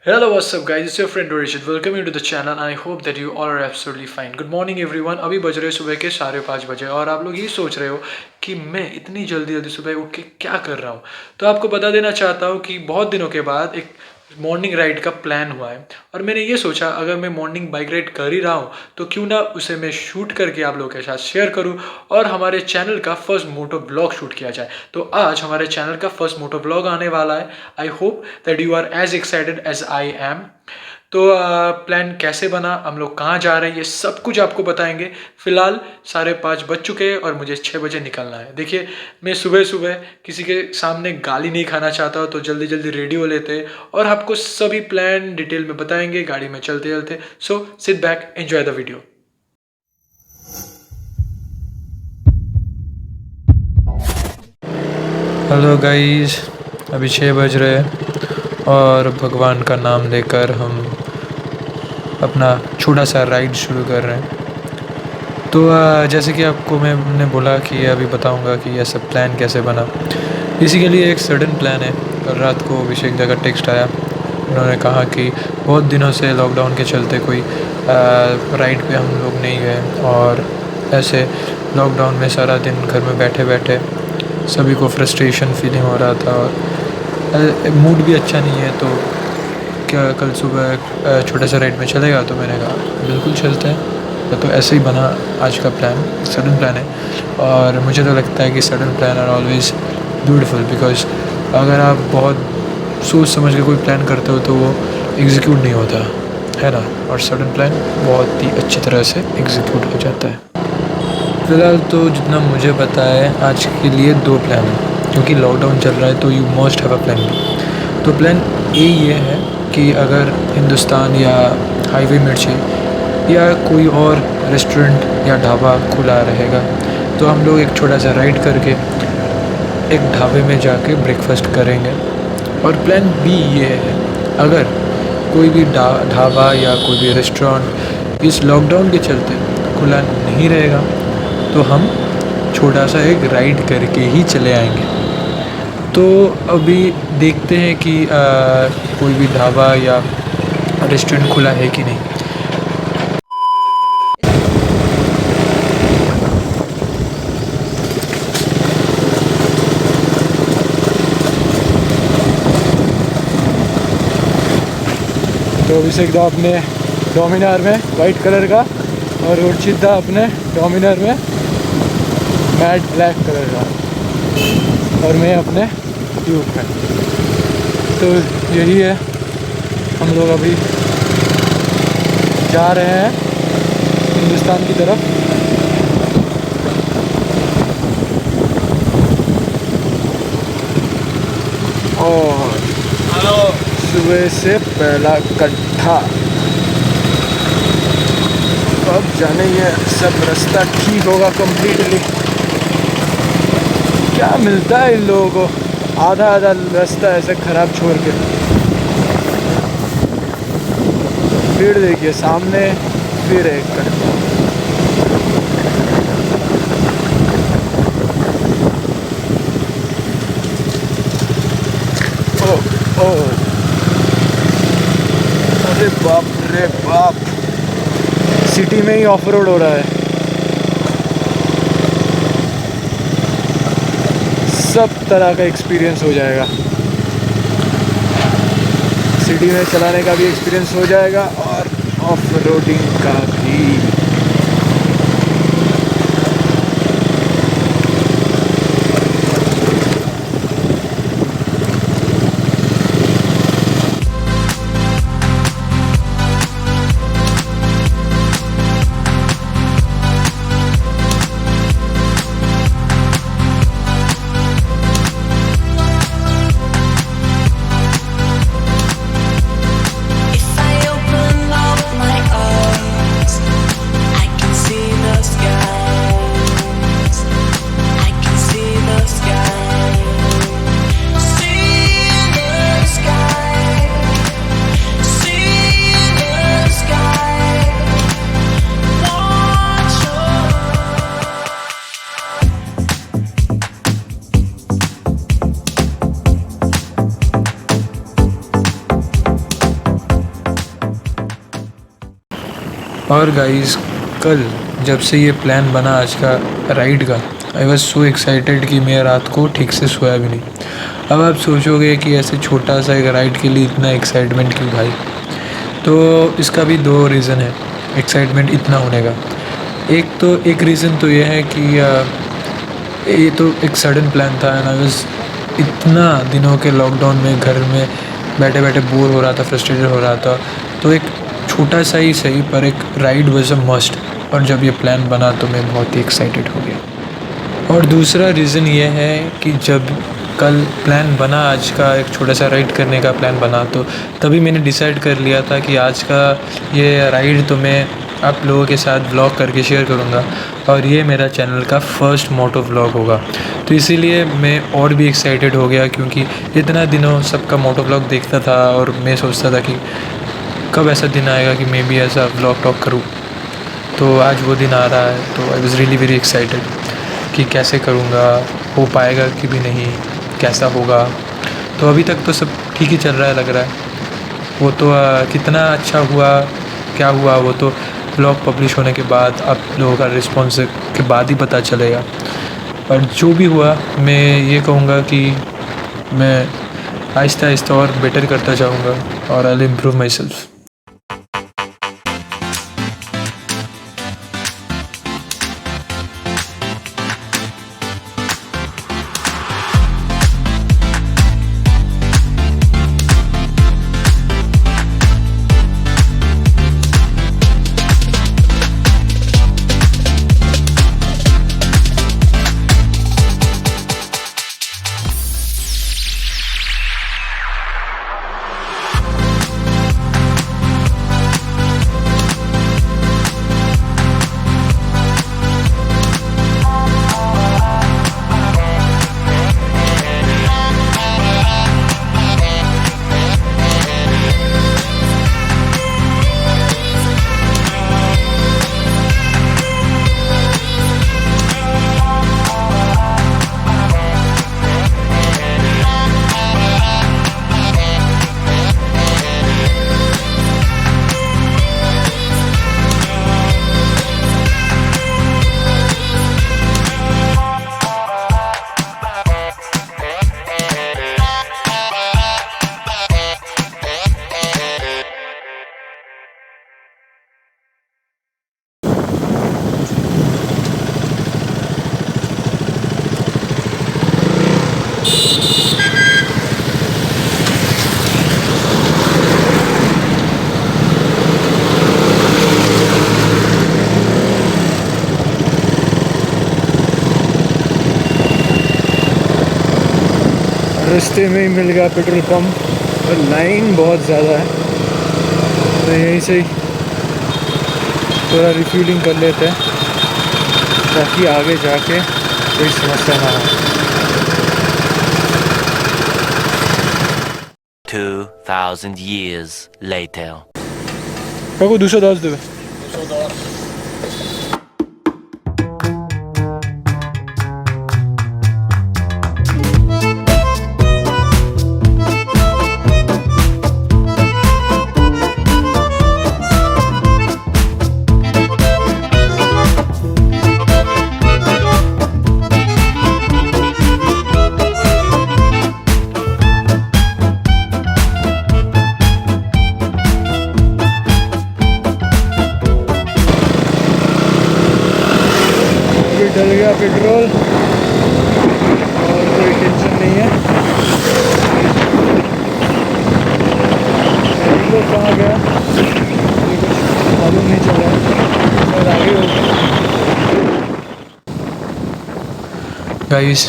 Hello, what's up, guys? It's your friend Rishit. Welcome you to the channel. And I hope that you all are absolutely fine. Good morning, everyone. अभी बज रहे सुबह के 5:30 बजे और आप लोग ये सोच रहे हो कि मैं इतनी जल्दी जल्दी सुबह उठ के क्या कर रहा हूँ। तो आपको बता देना चाहता हूँ कि बहुत दिनों के बाद एक मॉर्निंग राइड का प्लान हुआ है और मैंने ये सोचा अगर मैं मॉर्निंग बाइक राइड कर ही रहा हूँ तो क्यों ना उसे मैं शूट करके आप लोगों के साथ शेयर करूँ और हमारे चैनल का फर्स्ट मोटो ब्लॉग शूट किया जाए। तो आज हमारे चैनल का फर्स्ट मोटो ब्लॉग आने वाला है। I hope that you are as excited as I am. तो प्लान कैसे बना, हम लोग कहाँ जा रहे हैं, ये सब कुछ आपको बताएंगे। फिलहाल 5:30 बज चुके हैं और मुझे 6 बजे निकलना है। देखिए, मैं सुबह सुबह किसी के सामने गाली नहीं खाना चाहता हूँ, तो जल्दी जल्दी रेडी हो लेते हैं और आपको सभी प्लान डिटेल में बताएंगे गाड़ी में चलते चलते। So sit back, enjoy the video. Hello guys, अभी 6 बज रहे हैं और भगवान का नाम लेकर हम अपना छोटा सा राइड शुरू कर रहे हैं। तो जैसे कि आपको मैंने बोला कि अभी बताऊंगा कि यह सब प्लान कैसे बना। बेसिकली एक सडन प्लान है। कल रात को अभिषेक जगह टेक्स्ट आया, उन्होंने कहा कि बहुत दिनों से लॉकडाउन के चलते कोई राइड पे हम लोग नहीं गए और ऐसे लॉकडाउन में सारा दिन घर में बैठे बैठे सभी को फ्रस्ट्रेशन फीलिंग हो रहा था और मूड भी अच्छा नहीं है। तो क्या कल सुबह छोटा सा राइड में चलेगा? तो मैंने कहा बिल्कुल चलते हैं। तो ऐसे ही बना आज का प्लान। सडन प्लान है और मुझे तो लगता है कि sudden plan are always beautiful, because अगर आप बहुत सोच समझ के कोई प्लान करते हो तो वो एग्जीक्यूट नहीं होता है ना, और सडन प्लान बहुत ही अच्छी तरह से एग्जीक्यूट हो जाता है। फ़िलहाल तो जितना मुझे पता है आज के लिए 2 प्लान है, क्योंकि लॉकडाउन चल रहा है तो you must have a plan B. तो प्लान ए ये है कि अगर हिंदुस्तान या हाईवे मिर्ची या कोई और रेस्टोरेंट या ढाबा खुला रहेगा तो हम लोग एक छोटा सा राइड करके एक ढाबे में जाके ब्रेकफास्ट करेंगे। और प्लान बी ये है, अगर कोई भी ढाबा या कोई भी रेस्टोरेंट इस लॉकडाउन के चलते खुला नहीं रहेगा तो हम छोटा सा एक राइड करके ही चले आएंगे। तो अभी देखते हैं कि कोई भी ढाबा या रेस्टोरेंट खुला है कि नहीं। तो अभिषेक दा अपने डोमिनार में वाइट कलर का और रुचित दा अपने डोमिनार में मैट ब्लैक कलर का और मैं अपने ट्यूब में। तो यही है, हम लोग अभी जा रहे हैं हिंदुस्तान की तरफ। और सुबह से पहला कट्ठा, अब जाने ये सब रास्ता ठीक होगा कम्प्लीटली। क्या मिलता है इन लोगों को, आधा आधा रास्ता ऐसे ख़राब छोड़ के। फिर देखिए सामने फिर एक कट्ठा। ओह ओह, अरे बाप रे बाप, सिटी में ही ऑफ रोड हो रहा है। सब तरह का एक्सपीरियंस हो जाएगा, सिटी में चलाने का भी एक्सपीरियंस हो जाएगा और ऑफ रोडिंग का भी। If I open up my eyes, और गाइस, कल जब से ये प्लान बना आज का राइड का, आई वॉज सो एक्साइटेड कि मैं रात को ठीक से सोया भी नहीं। अब आप सोचोगे कि ऐसे छोटा सा एक राइड के लिए इतना एक्साइटमेंट क्यों भाई? तो इसका भी दो रीज़न है एक्साइटमेंट इतना होने का। एक रीज़न तो ये है कि ये तो एक सडन प्लान था एंड आई वॉज इतना दिनों के लॉकडाउन में घर में बैठे बैठे बोर हो रहा था, फ्रस्ट्रेटेड हो रहा था। तो एक छोटा सा ही सही पर एक राइड वॉज अ मस्ट, और जब ये प्लान बना तो मैं बहुत ही एक्साइटेड हो गया। और दूसरा रीज़न ये है कि जब कल प्लान बना, आज का एक छोटा सा राइड करने का प्लान बना, तो तभी मैंने डिसाइड कर लिया था कि आज का ये राइड तो मैं आप लोगों के साथ व्लॉग करके शेयर करूँगा, और ये मेरा चैनल का फर्स्ट मोटो व्लॉग होगा। तो इसीलिए मैं और भी एक्साइटेड हो गया, क्योंकि इतना दिनों सबका मोटो व्लॉग देखता था और मैं सोचता था कि कब ऐसा दिन आएगा कि मैं भी ऐसा व्लॉग टॉक करूँ। तो आज वो दिन आ रहा है, तो I was really very excited कि कैसे करूँगा, हो पाएगा कि भी नहीं, कैसा होगा। तो अभी तक तो सब ठीक ही चल रहा है लग रहा है। वो तो कितना अच्छा हुआ क्या हुआ वो तो ब्लॉग पब्लिश होने के बाद आप लोगों का रिस्पॉन्स के बाद ही पता चलेगा। पर जो भी हुआ, मैं ये कहूँगा कि मैं आहिस्ता आहिस्ता और बेटर करता जाऊँगा और I will improve my self. रास्ते में ही मिल गया पेट्रोल पंप, और लाइन बहुत ज़्यादा है, तो यहीं से ही थोड़ा रिफ्यूलिंग कर लेते हैं ताकि आगे जाके कोई समस्या ना हो। 2000 years later. काकू 210 देवे। डल गया पेट्रोल और कोई टेंशन नहीं है। तो कहाँ गया ये कुछ मालूम नहीं चल रहा है, शायद आगे होगा। गाइस,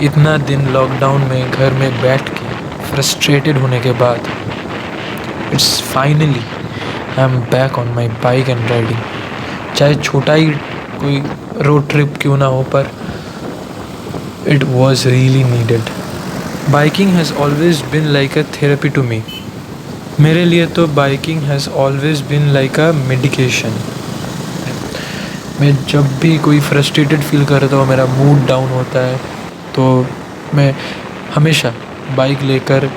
इतना दिन लॉकडाउन में घर में बैठ के फ्रस्ट्रेटेड होने के बाद it's finally I am back on my bike and riding. चाहे छोटा ही कोई रोड ट्रिप क्यों ना हो, पर it was really needed. Biking has always been like a therapy to me. मेरे लिए तो biking has always been like a medication. मैं जब भी कोई फ्रस्ट्रेटेड फील करता हूँ, मेरा मूड डाउन होता है, तो मैं हमेशा बाइक लेकर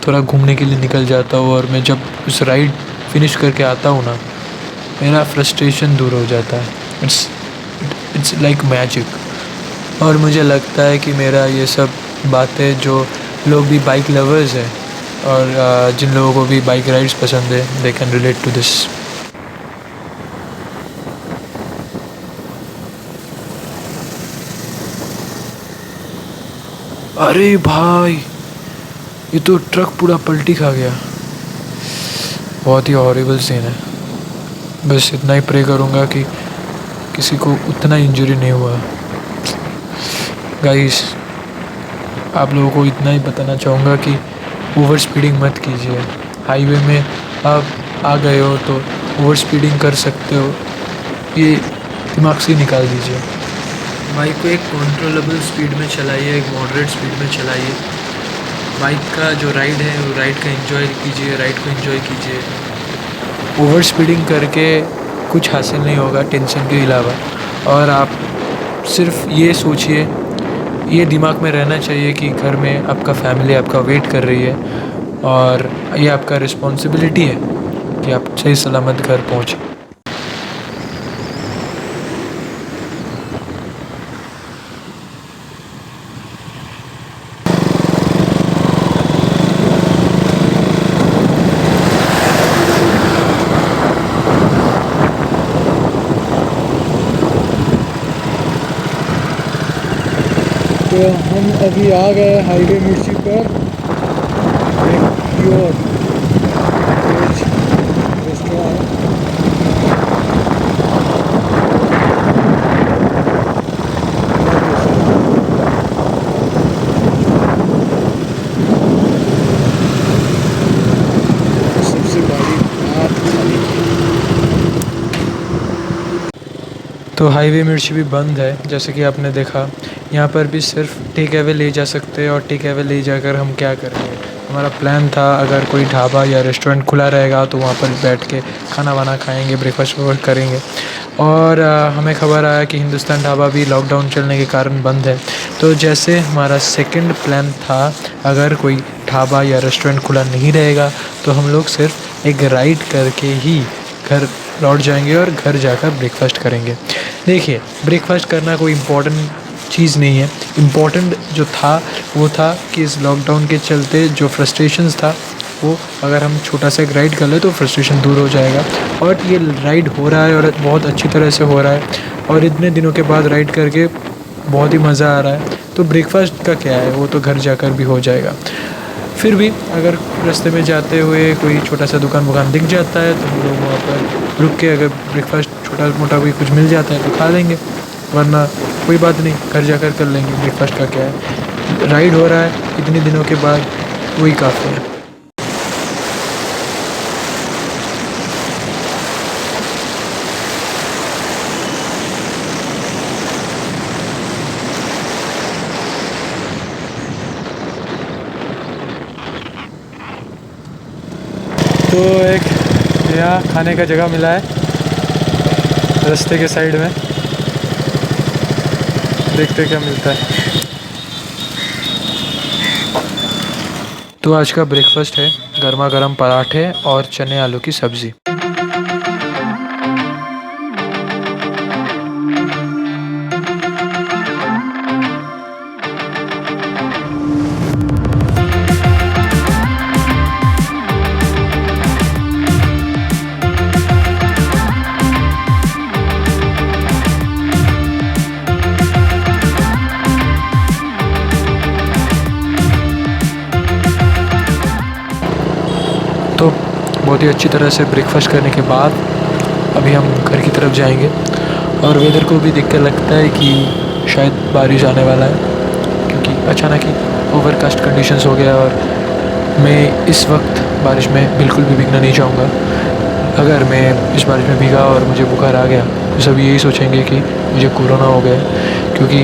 थोड़ा घूमने के लिए निकल जाता हूँ। और मैं जब उस राइड फिनिश करके आता हूँ ना, मेरा फ्रस्ट्रेशन दूर हो जाता है। It's it's like magic. और मुझे लगता है कि मेरा ये सब बातें जो लोग भी बाइक लवर्स हैं और जिन लोगों को भी बाइक राइड्स पसंद है, they can relate to this. अरे भाई, ये तो ट्रक पूरा पलटी खा गया। बहुत ही हॉरिबल सीन है। बस इतना ही प्रे करूँगा कि किसी को उतना इंजरी नहीं हुआ। गाइस, आप लोगों को इतना ही बताना चाहूँगा कि ओवर स्पीडिंग मत कीजिए। हाईवे में आप आ गए हो तो ओवर स्पीडिंग कर सकते हो, ये दिमाग से निकाल दीजिए। बाइक को एक कंट्रोलेबल स्पीड में चलाइए, एक मॉडरेट स्पीड में चलाइए। बाइक का जो राइड है वो राइड का एंजॉय कीजिए, राइड को एंजॉय कीजिए। ओवर स्पीडिंग करके कुछ हासिल नहीं होगा टेंशन के अलावा। और आप सिर्फ ये सोचिए, ये दिमाग में रहना चाहिए कि घर में आपका फैमिली आपका वेट कर रही है और ये आपका रिस्पॉन्सिबिलिटी है कि आप सही सलामत घर पहुँचें। तो हम अभी आ गए हाईवे मिर्ची पर, एक प्योर वेज रेस्टोरेंट है। सबसे बड़ी बात खाने की। तो हाईवे मिर्ची भी बंद है, जैसे कि आपने देखा। यहाँ पर भी सिर्फ टेक अवे ले जा सकते हैं और टेक अवे ले जाकर हम क्या करेंगे। हमारा प्लान था अगर कोई ढाबा या रेस्टोरेंट खुला रहेगा तो वहाँ पर बैठ के खाना वाना खाएंगे, ब्रेकफास्ट करेंगे। और हमें खबर आया कि हिंदुस्तान ढाबा भी लॉकडाउन चलने के कारण बंद है। तो जैसे हमारा सेकंड प्लान था, अगर कोई ढाबा या रेस्टोरेंट खुला नहीं रहेगा तो हम लोग सिर्फ एक राइड करके ही घर लौट जाएंगे और घर जाकर ब्रेकफास्ट करेंगे। देखिए, ब्रेकफास्ट करना कोई इम्पोर्टेंट चीज़ नहीं है। इम्पोर्टेंट जो था वो था कि इस लॉकडाउन के चलते जो फ्रस्ट्रेशंस था वो अगर हम छोटा सा एक राइड कर ले तो फ्रस्ट्रेशन दूर हो जाएगा। और ये राइड हो रहा है और बहुत अच्छी तरह से हो रहा है और इतने दिनों के बाद राइड करके बहुत ही मज़ा आ रहा है। तो ब्रेकफास्ट का क्या है, वो तो घर जाकर भी हो जाएगा। फिर भी अगर रास्ते में जाते हुए कोई छोटा सा दुकान दिख जाता है तो हम लोग वहाँ पर रुक के अगर ब्रेकफास्ट छोटा मोटा भी कुछ मिल जाता है तो खा लेंगे, वरना कोई बात नहीं, घर जाकर कर लेंगे। ब्रेकफास्ट का क्या है, राइड हो रहा है इतने दिनों के बाद, वही काफ़ी है। तो एक यहाँ खाने का जगह मिला है रास्ते के साइड में, देखते क्या मिलता है। तो आज का ब्रेकफास्ट है गर्मा गर्म पराठे और चने आलू की सब्ज़ी। तो बहुत ही अच्छी तरह से ब्रेकफास्ट करने के बाद अभी हम घर की तरफ जाएंगे। और वेदर को भी देख कर लगता है कि शायद बारिश आने वाला है, क्योंकि अचानक ही ओवरकास्ट कंडीशंस हो गया। और मैं इस वक्त बारिश में बिल्कुल भी भीगना नहीं चाहूँगा। अगर मैं इस बारिश में भीगा और मुझे बुखार आ गया तो सब यही सोचेंगे कि मुझे कोरोना हो गया, क्योंकि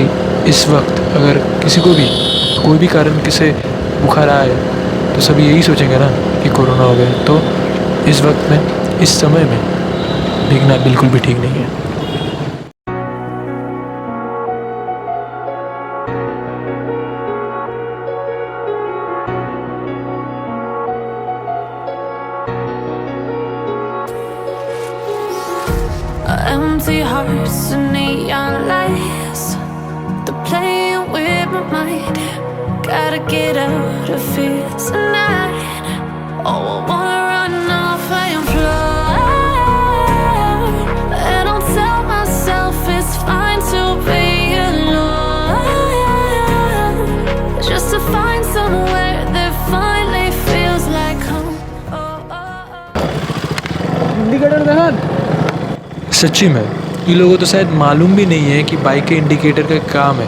इस वक्त अगर किसी को भी कोई भी कारण किसे बुखार आए तो सब यही सोचेंगे ना कि कोरोना हो गया। तो इस वक्त में, इस समय में भीगना बिल्कुल भी ठीक नहीं है। empty hearts and neon lights, they're playing with my mind. Gotta get out of here tonight. Oh, I wanna run off and fly, and I'll tell myself it's fine to be alone, just to find somewhere that finally feels like home. Indicator देखा? सच्ची में ये लोगों तो शायद मालूम भी नहीं है कि बाइक के इंडिकेटर का काम है।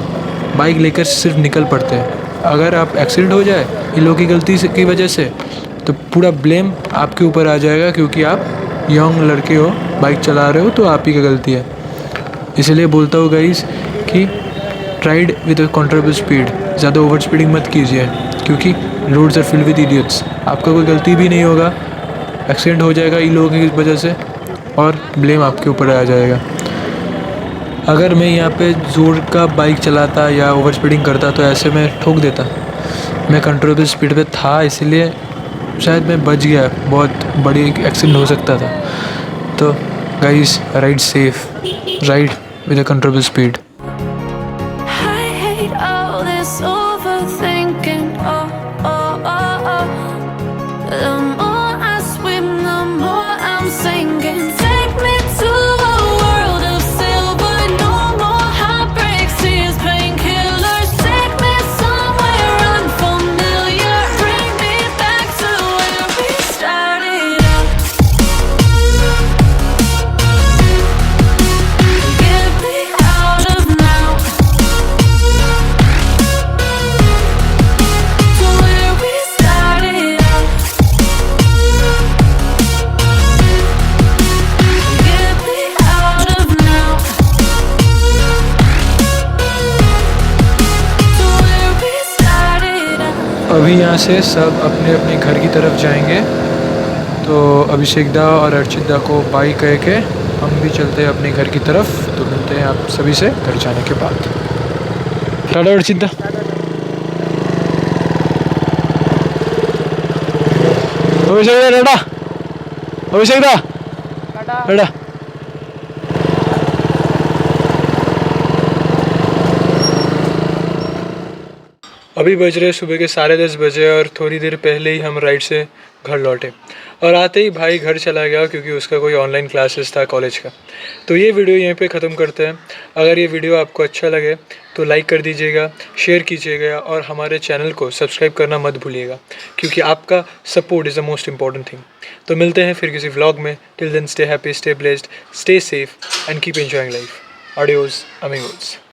बाइक लेकर सिर्फ निकल पड़ते हैं। अगर आप एक्सीडेंट हो जाए इन लोगों की गलती की वजह से तो पूरा ब्लेम आपके ऊपर आ जाएगा, क्योंकि आप यंग लड़के हो, बाइक चला रहे हो तो आप ही की गलती है। इसलिए बोलता हूँ गाइस कि ride with a controllable speed, ज़्यादा ओवर स्पीडिंग मत कीजिए, क्योंकि roads are filled with idiots. आपका कोई गलती भी नहीं होगा, एक्सीडेंट हो जाएगा इन लोगों की वजह से और ब्लेम आपके ऊपर आ जाएगा। अगर मैं यहाँ पे ज़ोर का बाइक चलाता या ओवर स्पीडिंग करता तो ऐसे में ठोक देता। मैं कंट्रोलेबल स्पीड पे था, इसलिए शायद मैं बच गया। बहुत बड़ी एक्सीडेंट हो सकता था। तो guys, ride safe, ride with a controllable speed. I hate all this overthinking. The more I swim, the more I'm sinking. Take me to a world of silver. No more heartbreaks, tears, painkillers. Take me somewhere unfamiliar. Bring me back to where we started out. Get me out of now. To where we started out. Get me out of now. To where we started out. अभी यहाँ से सब अपने अपने घर की तरफ जाएंगे। तो अभिषेक दा और अर्चित दा को बाय कह के हम भी चलते हैं अपने घर की तरफ। तो मिलते हैं आप सभी से घर जाने के बाद। टाटा अर्चित दा। अभिषेक दा टाटा। अभिषेक दा टाटा। अभी बज रहे सुबह के 10:30 बजे और थोड़ी देर पहले ही हम राइड से घर लौटे और आते ही भाई घर चला गया, क्योंकि उसका कोई ऑनलाइन क्लासेस था कॉलेज का। तो ये वीडियो यहीं पे ख़त्म करते हैं। अगर ये वीडियो आपको अच्छा लगे तो लाइक कर दीजिएगा, शेयर कीजिएगा और हमारे चैनल को सब्सक्राइब करना मत भूलिएगा, क्योंकि आपका support is the most important thing. तो मिलते हैं फिर किसी व्लॉग में। Till then stay happy, stay blessed, stay safe and keep enjoying life. Adios अमीगोज।